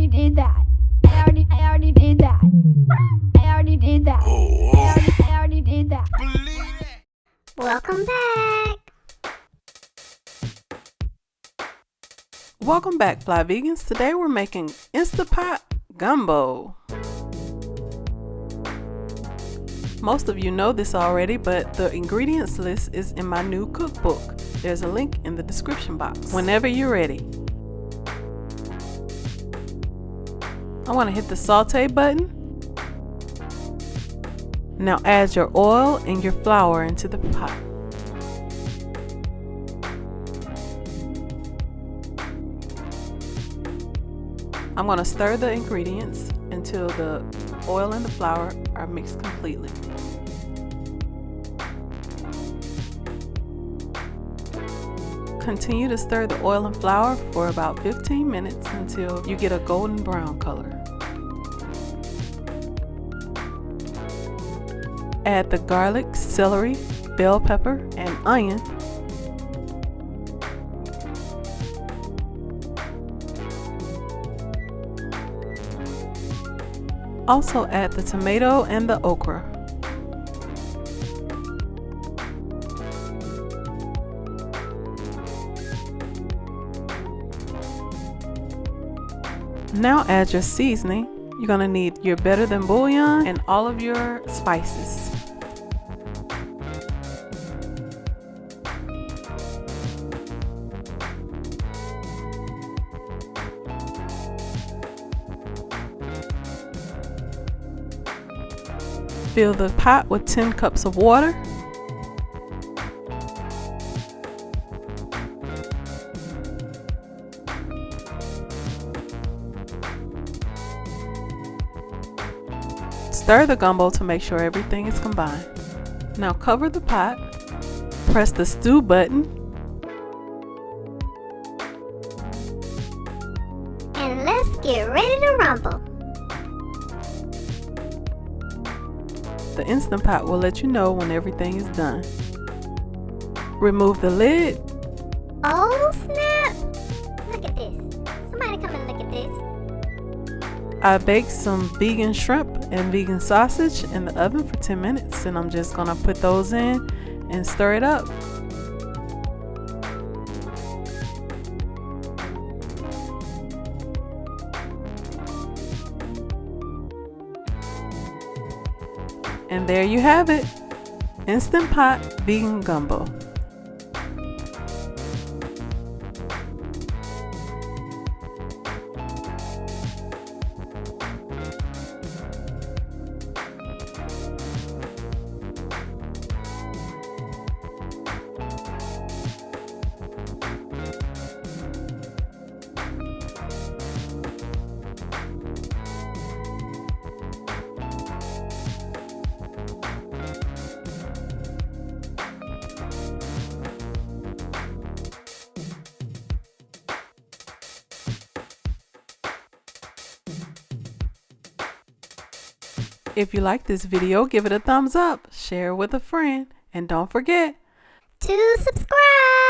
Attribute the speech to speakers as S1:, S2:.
S1: already did that. I already did that. I already did that. I already did that.
S2: Welcome back.
S3: Welcome back, Fly Vegans. Today we're making Instant Pot Gumbo. Most of you know this already, but the ingredients list is in my new cookbook. There's a link in the description box. Whenever you're ready. I want to hit the saute button. Now add your oil and your flour into the pot. I'm going to stir the ingredients until the oil and the flour are mixed completely. Continue to stir the oil and flour for about 15 minutes until you get a golden brown color. Add the garlic, celery, bell pepper, and onion. Also add the tomato and the okra. Now add your seasoning. You're going to need your better than bouillon and all of your spices. Fill the pot with 10 cups of water. Stir the gumbo to make sure everything is combined. Now cover the pot, press the stew button,
S2: And let's get ready to rumble.
S3: The Instant Pot will let you know when everything is done. Remove the lid.
S2: Oh snap! Look at this. Somebody come and look at this.
S3: I baked some vegan shrimp and vegan sausage in the oven for 10 minutes, and I'm just gonna put those in and stir it up. And there you have it, Instant Pot Vegan Gumbo. If you like this video, give it a thumbs up, share it with a friend, and don't forget
S2: To subscribe.